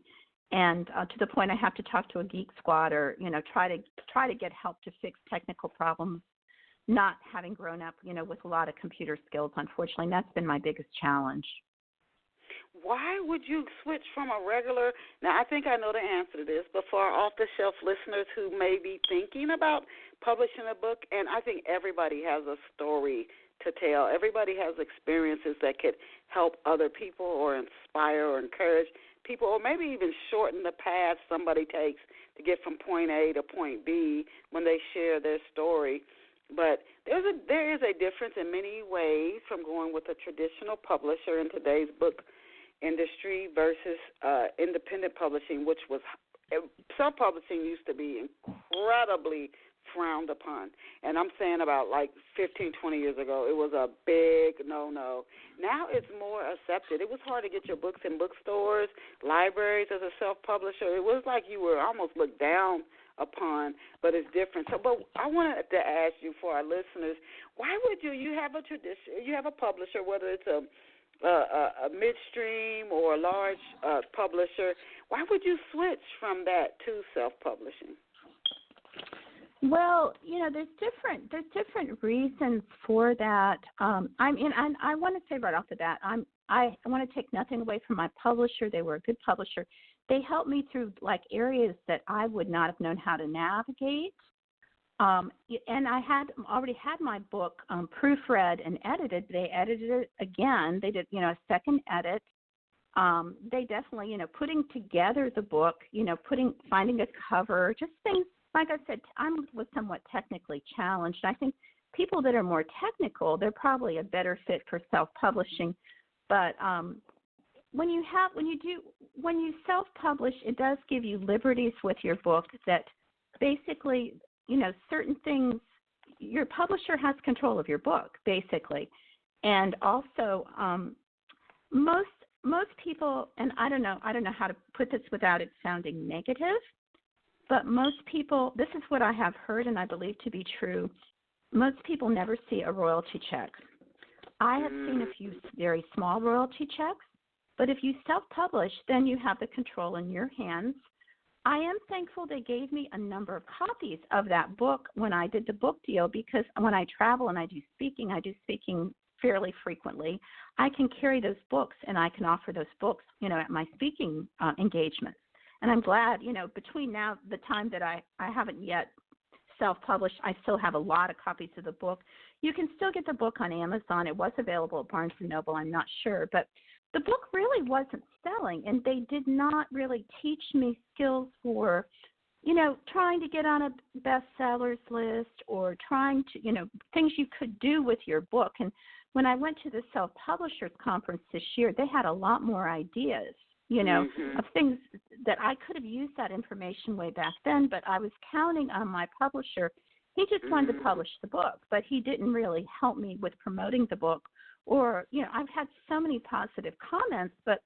and to the point I have to talk to a geek squad or, try to get help to fix technical problems, not having grown up, with a lot of computer skills, unfortunately. And that's been my biggest challenge. Why would you switch from a regular – now, I think I know the answer to this, but for our off-the-shelf listeners who may be thinking about publishing a book, and I think everybody has a story to tell. Everybody has experiences that could help other people or inspire or encourage people, or maybe even shorten the path somebody takes to get from point A to point B when they share their story. But there is a difference in many ways from going with a traditional publisher in today's book industry versus independent publishing, which was self-publishing used to be incredibly frowned upon. And I'm saying about like 15, 20 years ago, it was a big no-no. Now it's more accepted. It was hard to get your books in bookstores, libraries as a self-publisher. It was like you were almost looked down upon, but it's different. So, but I wanted to ask you, for our listeners, why would you have a tradition, you have a publisher, whether it's a midstream or a large publisher, why would you switch from that to self-publishing? Well, there's different reasons for that. I want to say right off the bat, I want to take nothing away from my publisher. They were a good publisher. They helped me through like areas that I would not have known how to navigate. And I had already had my book proofread and edited. They edited it again. They did, a second edit. They definitely, putting together the book, finding a cover, just things. Like I said, I was somewhat technically challenged. I think people that are more technical, they're probably a better fit for self-publishing. But when you self-publish, it does give you liberties with your book that basically, certain things, your publisher has control of your book, basically. And also, most people, and I don't know how to put this without it sounding negative, but most people, this is what I have heard and I believe to be true, most people never see a royalty check. I have seen a few very small royalty checks, but if you self-publish, then you have the control in your hands. I am thankful they gave me a number of copies of that book when I did the book deal, because when I travel and I do speaking fairly frequently, I can carry those books and I can offer those books, at my speaking engagements. And I'm glad, between now, the time that I haven't yet self-published, I still have a lot of copies of the book. You can still get the book on Amazon. It was available at Barnes & Noble, I'm not sure. But the book really wasn't selling, and they did not really teach me skills for, trying to get on a bestsellers list or trying to, things you could do with your book. And when I went to the Self-Publishers Conference this year, they had a lot more ideas, of things that I could have used that information way back then, but I was counting on my publisher. He just wanted to publish the book, but he didn't really help me with promoting the book. Or, I've had so many positive comments, but,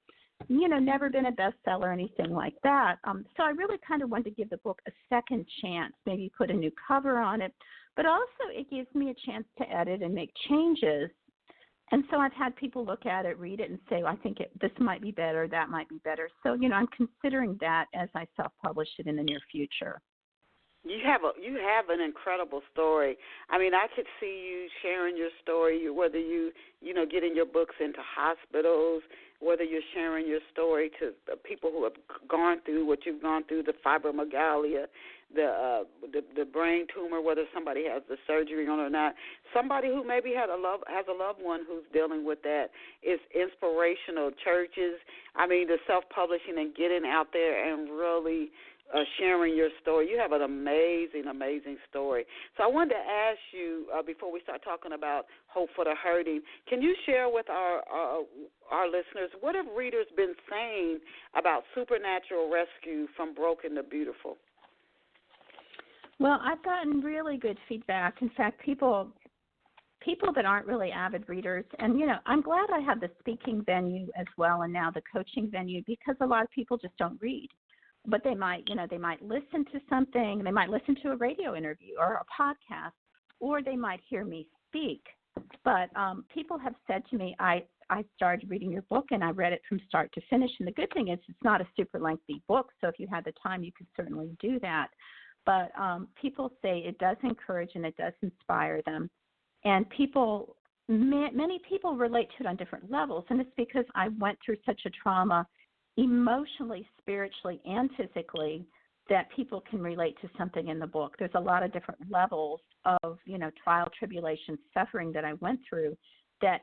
never been a bestseller or anything like that. So I really kind of wanted to give the book a second chance, maybe put a new cover on it, but also it gives me a chance to edit and make changes. And so I've had people look at it, read it, and say, well, I think this might be better, that might be better. So, I'm considering that as I self-publish it in the near future. You have an incredible story. I mean, I could see you sharing your story, whether you getting your books into hospitals, whether you're sharing your story to people who have gone through what you've gone through, the fibromyalgia, the brain tumor, whether somebody has the surgery on or not. Somebody who maybe has a loved one who's dealing with that is inspirational. Churches, I mean, the self-publishing and getting out there and really sharing your story. You have an amazing, amazing story. So I wanted to ask you, before we start talking about Hope for the Hurting, can you share with our listeners, what have readers been saying about supernatural rescue from broken to beautiful? Well, I've gotten really good feedback. In fact, people people that aren't really avid readers, and, I'm glad I have the speaking venue as well and now the coaching venue, because a lot of people just don't read. But they might listen to something, they might listen to a radio interview or a podcast, or they might hear me speak. But people have said to me, I started reading your book and I read it from start to finish. And the good thing is it's not a super lengthy book, so if you had the time, you could certainly do that. But people say it does encourage and it does inspire them. And many people relate to it on different levels. And it's because I went through such a trauma emotionally, spiritually, and physically that people can relate to something in the book. There's a lot of different levels of, trial, tribulation, suffering that I went through that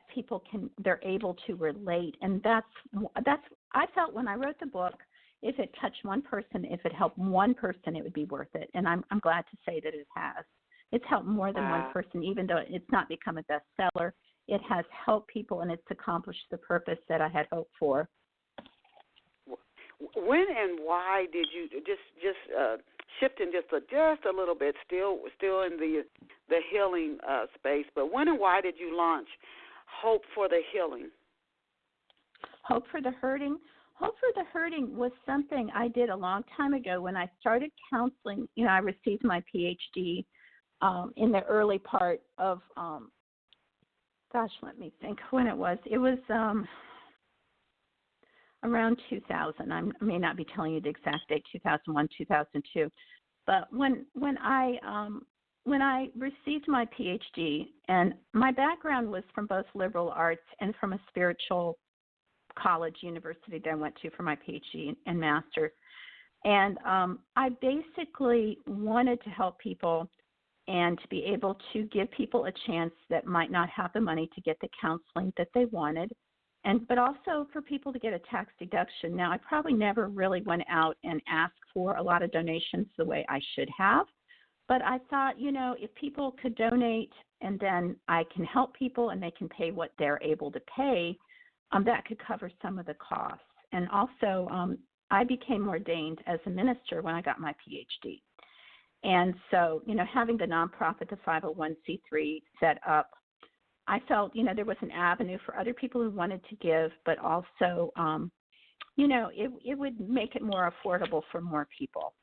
they're able to relate. And that's I felt when I wrote the book, if it touched one person, if it helped one person, it would be worth it. And I'm glad to say that it has. It's helped more than one person, even though it's not become a bestseller. It has helped people, and it's accomplished the purpose that I had hoped for. When and why did you just shifting just a little bit, still in the healing space? But when and why did you launch Hope for the Healing? Hope for the Hurting. Hope for the Hurting was something I did a long time ago when I started counseling. I received my PhD in the early part of, let me think when it was. It was around 2000. I may not be telling you the exact date, 2001, 2002. But when I received my PhD, and my background was from both liberal arts and from a spiritual college university that I went to for my PhD and master's. And I basically wanted to help people and to be able to give people a chance that might not have the money to get the counseling that they wanted, but also for people to get a tax deduction. Now, I probably never really went out and asked for a lot of donations the way I should have, but I thought, if people could donate and then I can help people and they can pay what they're able to pay, that could cover some of the costs. And also, I became ordained as a minister when I got my PhD. And so, having the nonprofit, the 501c3 set up, I felt, there was an avenue for other people who wanted to give, but also, it would make it more affordable for more people.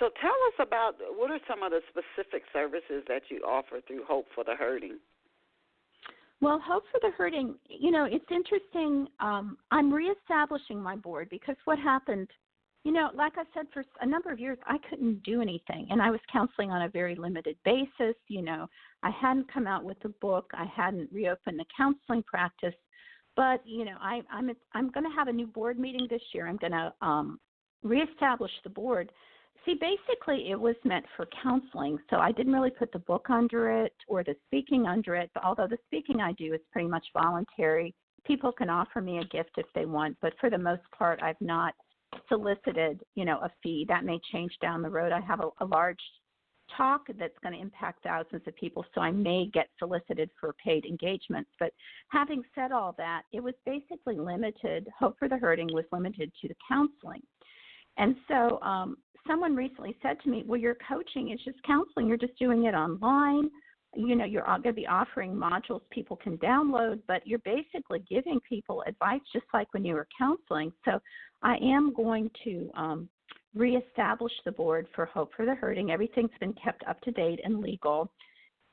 So tell us about what are some of the specific services that you offer through Hope for the Hurting? Well, Hope for the Hurting, it's interesting. I'm reestablishing my board because what happened, like I said, for a number of years, I couldn't do anything. And I was counseling on a very limited basis. I hadn't come out with a book. I hadn't reopened the counseling practice. But, I'm going to have a new board meeting this year. I'm going to reestablish the board. See, basically, it was meant for counseling. So I didn't really put the book under it or the speaking under it. Although the speaking I do is pretty much voluntary. People can offer me a gift if they want. But for the most part, I've not solicited, a fee. That may change down the road. I have a large talk that's going to impact thousands of people, so I may get solicited for paid engagements. But having said all that, it was basically limited. Hope for the Hurting was limited to the counseling. And so someone recently said to me, well, your coaching is just counseling. You're just doing it online. You're going to be offering modules people can download, but you're basically giving people advice just like when you were counseling. So I am going to reestablish the board for Hope for the Hurting. Everything's been kept up to date and legal.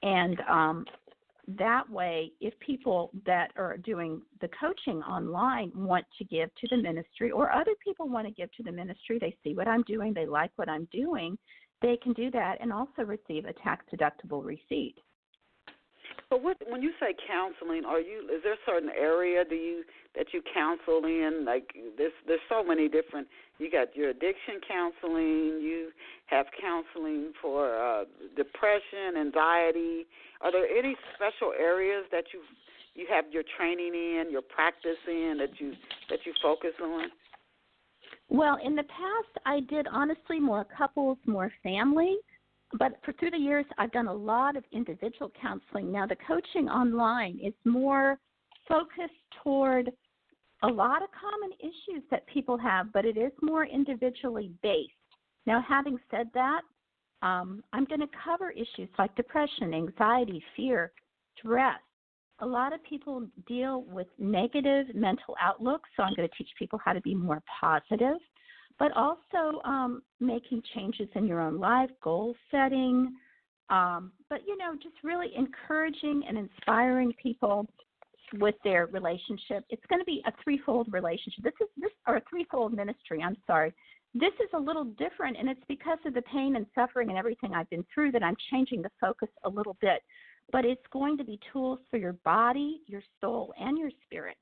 And that way, if people that are doing the coaching online want to give to the ministry, or other people want to give to the ministry, they see what I'm doing, they like what I'm doing, they can do that and also receive a tax-deductible receipt. But when you say counseling, is there a certain area that you counsel in? Like there's so many different. You got your addiction counseling. You have counseling for depression, anxiety. Are there any special areas that you have your training in, your practice in that you focus on? Well, in the past, I did honestly more couples, more family. But through the years, I've done a lot of individual counseling. Now, the coaching online is more focused toward a lot of common issues that people have, but it is more individually based. Now, having said that, I'm going to cover issues like depression, anxiety, fear, stress. A lot of people deal with negative mental outlook, so I'm going to teach people how to be more positive, but also making changes in your own life, goal setting, but, just really encouraging and inspiring people with their relationship. It's going to be a threefold relationship. Or a threefold ministry, I'm sorry. This is a little different, and it's because of the pain and suffering and everything I've been through that I'm changing the focus a little bit. But it's going to be tools for your body, your soul, and your spirit.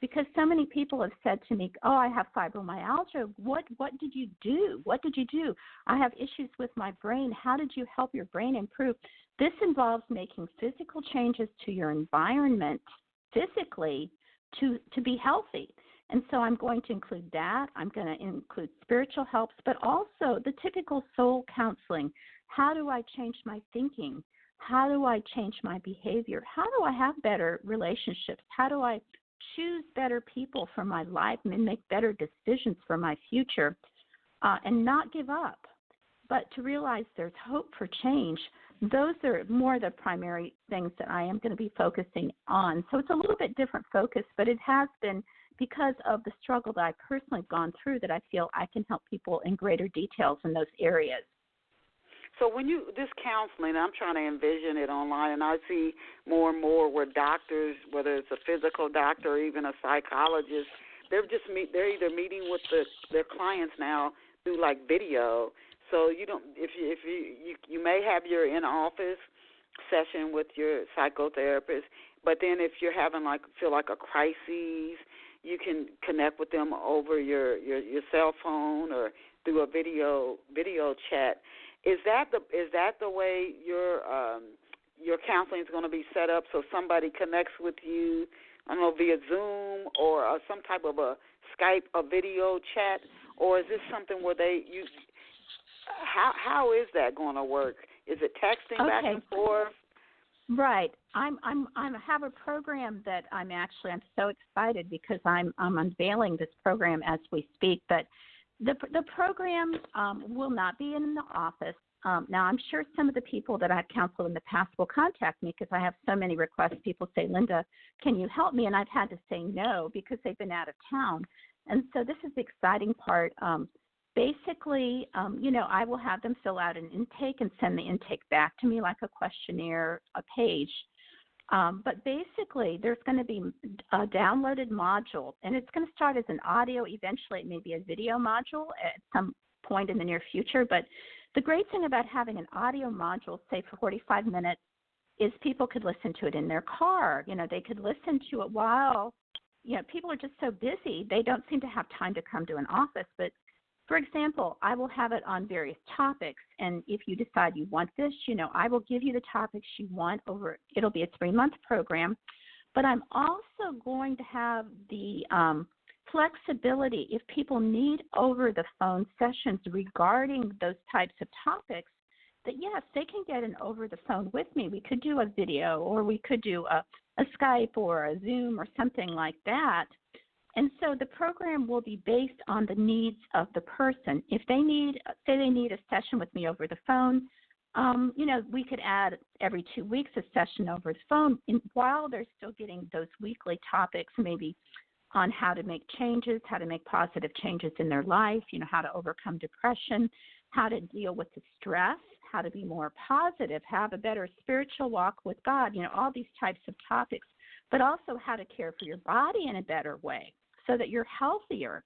Because so many people have said to me, oh, I have fibromyalgia. What did you do? What did you do? I have issues with my brain. How did you help your brain improve? This involves making physical changes to your environment physically to be healthy. And so I'm going to include that. I'm going to include spiritual helps, but also the typical soul counseling. How do I change my thinking? How do I change my behavior? How do I have better relationships? How do I choose better people for my life and make better decisions for my future and not give up, but to realize there's hope for change? Those are more the primary things that I am going to be focusing on. So it's a little bit different focus, but it has been because of the struggle that I personally have gone through that I feel I can help people in greater details in those areas. So when this counseling, I'm trying to envision it online, and I see more and more where doctors, whether it's a physical doctor or even a psychologist, they're either meeting with their clients now through like video. So you don't, if you may have your in-office session with your psychotherapist, but then if you're having feel like a crisis, you can connect with them over your cell phone or through a video chat. Is that the way your counseling is going to be set up? So somebody connects with you, I don't know, via Zoom or some type of a Skype, a video chat, or is this something where how is that going to work? Is it texting back and forth? Right. I have a program that I'm so excited because I'm unveiling this program as we speak, but the program will not be in the office. Now, I'm sure some of the people that I've counseled in the past will contact me because I have so many requests. People say, Linda, can you help me? And I've had to say no because they've been out of town. And so this is the exciting part. Basically, I will have them fill out an intake and send the intake back to me like a questionnaire, a page. But basically, there's going to be a downloaded module, and it's going to start as an audio. Eventually, it may be a video module at some point in the near future. But the great thing about having an audio module, say for 45 minutes, is people could listen to it in their car. They could listen to it while, people are just so busy. They don't seem to have time to come to an office. But, for example, I will have it on various topics. And if you decide you want this, I will give you the topics you want it'll be a 3-month program. But I'm also going to have the flexibility if people need over-the-phone sessions regarding those types of topics, that, yes, they can get an over-the-phone with me. We could do a video, or we could do a Skype or a Zoom or something like that. And so the program will be based on the needs of the person. If they need a session with me over the phone, we could add every 2 weeks a session over the phone while they're still getting those weekly topics, maybe on how to make changes, how to make positive changes in their life, how to overcome depression, how to deal with the stress, how to be more positive, have a better spiritual walk with God, all these types of topics, but also how to care for your body in a better way so that you're healthier.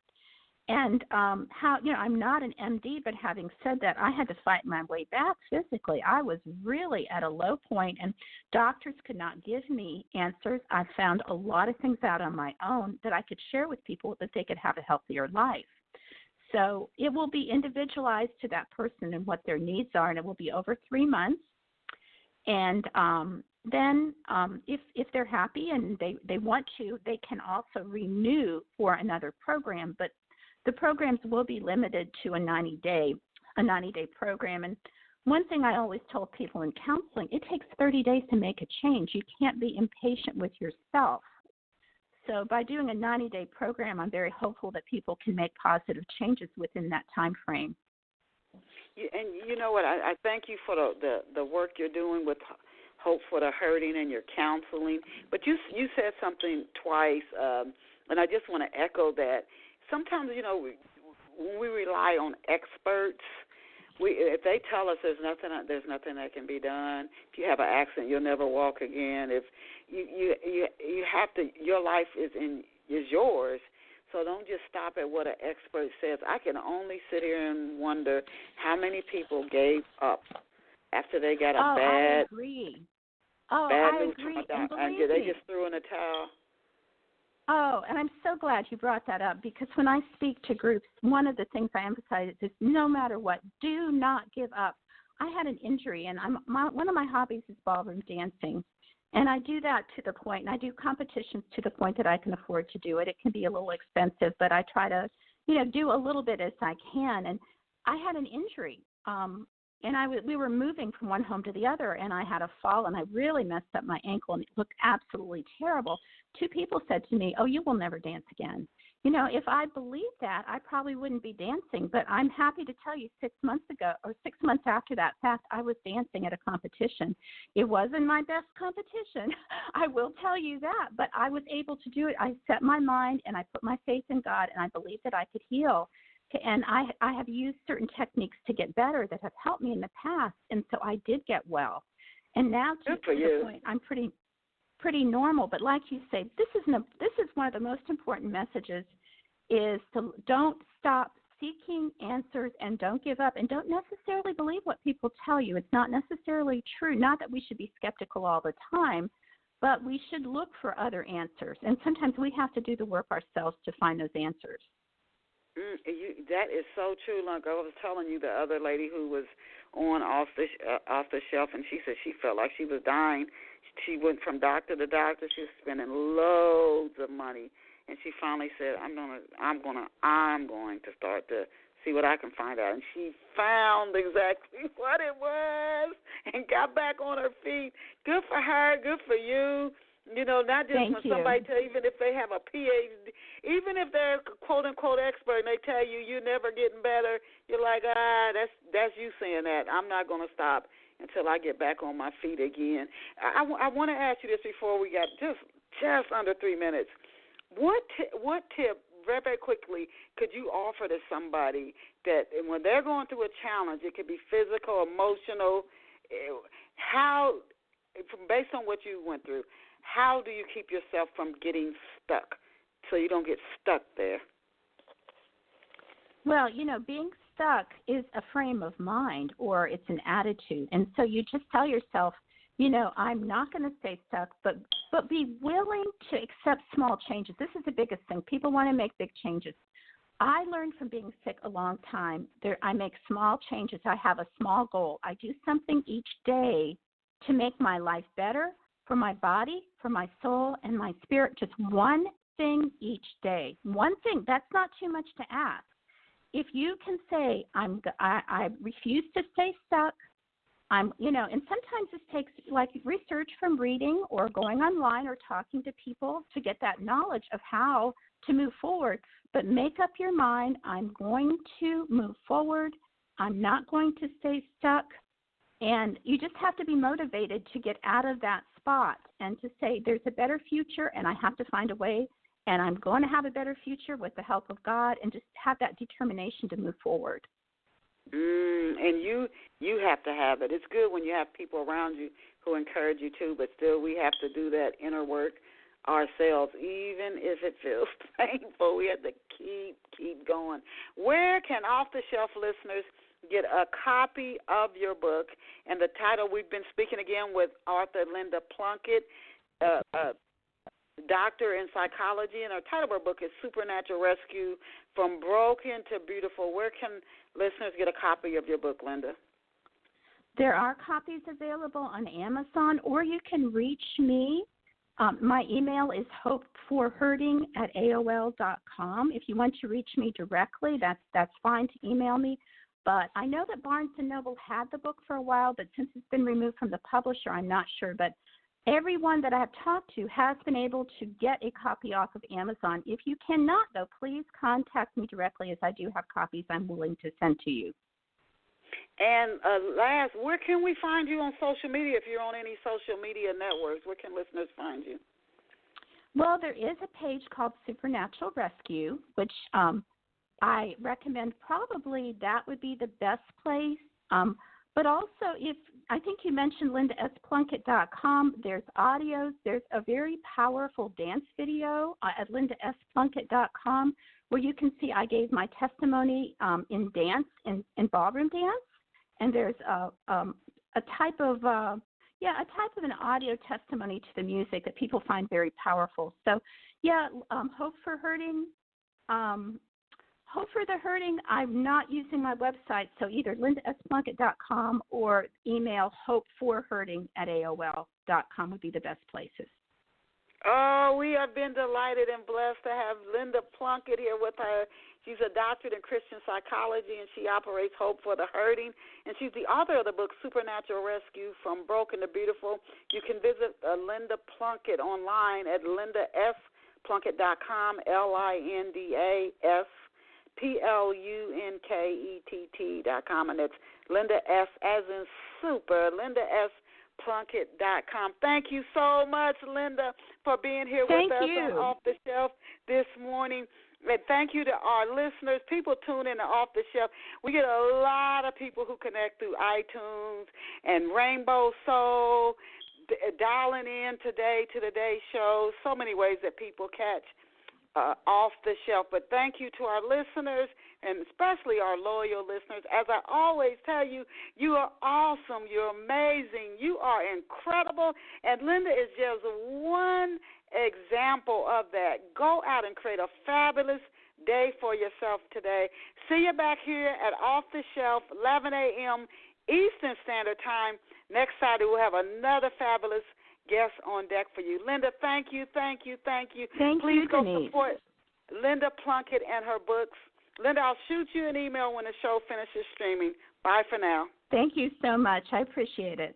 And I'm not an MD, but having said that, I had to fight my way back physically. I was really at a low point, and doctors could not give me answers. I found a lot of things out on my own that I could share with people that they could have a healthier life. So it will be individualized to that person and what their needs are, and it will be over 3 months. And then if they're happy and they want to, they can also renew for another program. But the programs will be limited to a 90-day program. And one thing I always told people in counseling, it takes 30 days to make a change. You can't be impatient with yourself. So by doing a 90-day program, I'm very hopeful that people can make positive changes within that time frame. And you know what? I thank you for the work you're doing with Hope for the Hurting and your counseling. But you said something twice, and I just want to echo that. Sometimes, when we rely on experts, if they tell us there's nothing that can be done. If you have an accident, you'll never walk again. If you have to, your life is yours. So don't just stop at what an expert says. I can only sit here and wonder how many people gave up after they got a bad I agree. Oh, bad I news agree. from a doctor, And and they just threw in a towel. Oh, and I'm so glad you brought that up, because when I speak to groups, one of the things I emphasize is no matter what, do not give up. I had an injury, and one of my hobbies is ballroom dancing. And I do that to the point, and I do competitions to the point that I can afford to do it. It can be a little expensive, but I try to, do a little bit as I can. And I had an injury, and we were moving from one home to the other, and I had a fall, and I really messed up my ankle, and it looked absolutely terrible. 2 people said to me, "Oh, you will never dance again." If I believed that, I probably wouldn't be dancing. But I'm happy to tell you 6 months ago, or 6 months after that fact, I was dancing at a competition. It wasn't my best competition, I will tell you that, but I was able to do it. I set my mind, and I put my faith in God, and I believed that I could heal. And I have used certain techniques to get better that have helped me in the past, and so I did get well. And now to the point, I'm pretty normal. But like you say, this is one of the most important messages, is to don't stop seeking answers and don't give up, and don't necessarily believe what people tell you. It's not necessarily true. Not that we should be skeptical all the time, but we should look for other answers. And sometimes we have to do the work ourselves to find those answers. That is so true. Like I was telling you, the other lady who was on off the shelf, and she said she felt like she was dying. She went from doctor to doctor. She was spending loads of money, and she finally said, "I'm going to start to see what I can find out." And she found exactly what it was and got back on her feet. Good for her. Good for you. Not just when somebody tell you, even if they have a PhD, even if they're a quote-unquote expert and they tell you you're never getting better, you're like, that's you saying that. I'm not going to stop until I get back on my feet again. I want to ask you this before we got just under 3 minutes. What tip, very, very quickly, could you offer to somebody that when they're going through a challenge, it could be physical, emotional, based on what you went through, how do you keep yourself from getting stuck so you don't get stuck there? Well, being stuck is a frame of mind, or it's an attitude. And so you just tell yourself, I'm not going to stay stuck, but be willing to accept small changes. This is the biggest thing. People want to make big changes. I learned from being sick a long time. I make small changes. I have a small goal. I do something each day to make my life better, for my body, for my soul, and my spirit. Just one thing each day. One thing. That's not too much to ask. If you can say, I refuse to stay stuck, and sometimes this takes like research from reading or going online or talking to people to get that knowledge of how to move forward. But make up your mind, I'm going to move forward. I'm not going to stay stuck. And you just have to be motivated to get out of that spot and to say there's a better future, and I have to find a way, and I'm going to have a better future with the help of God, and just have that determination to move forward. And you have to have it. It's good when you have people around you who encourage you too, but still we have to do that inner work ourselves, even if it feels painful. We have to keep going. Where can off-the-shelf listeners get a copy of your book? And the title, we've been speaking again with author Linda Plunkett, doctor in psychology, and her title of her book is Supernatural Rescue from Broken to Beautiful. Where can listeners get a copy of your book, Linda? There are copies available on Amazon, or you can reach me. My email is hopeforhurting@aol.com. If you want to reach me directly, that's fine to email me. But I know that Barnes & Noble had the book for a while, but since it's been removed from the publisher, I'm not sure. But everyone that I have talked to has been able to get a copy off of Amazon. If you cannot, though, please contact me directly, as I do have copies I'm willing to send to you. And last, where can we find you on social media if you're on any social media networks? Where can listeners find you? Well, there is a page called Supernatural Rescue, which I recommend. Probably that would be the best place. But also, I think you mentioned LindaSPlunkett.com. There's audios. There's a very powerful dance video at LindaSPlunkett.com where you can see I gave my testimony in dance, in ballroom dance, and there's a type of an audio testimony to the music that people find very powerful. So, Hope for the Hurting, I'm not using my website, so either LindaSPlunkett.com or email hopeforhurting@AOL.com would be the best places. Oh, we have been delighted and blessed to have Linda Plunkett here with her. She's a doctorate in Christian psychology, and she operates Hope for the Hurting. And she's the author of the book Supernatural Rescue, From Broken to Beautiful. You can visit Linda Plunkett online at LindaSPlunkett.com, LindaSPlunkett.com, and it's Linda S as in super, LindaSPlunkett.com. Thank you so much, Linda, for being here with us on Off the Shelf this morning. And thank you to our listeners. People tune in to Off the Shelf. We get a lot of people who connect through iTunes and Rainbow Soul, dialing in today to today's show. So many ways that people catch Off the Shelf. But thank you to our listeners, and especially our loyal listeners. As I always tell you, you are awesome. You're amazing. You are incredible. And Linda is just one example of that. Go out and create a fabulous day for yourself today. See you back here at Off the Shelf, 11 a.m. Eastern Standard Time. Next Saturday, we'll have another fabulous guests on deck for you. Linda, thank you. Thank Please you, go Denise. support Linda Plunkett and her books. Linda, I'll shoot you an email when the show finishes streaming. Bye for now. Thank you so much. I appreciate it.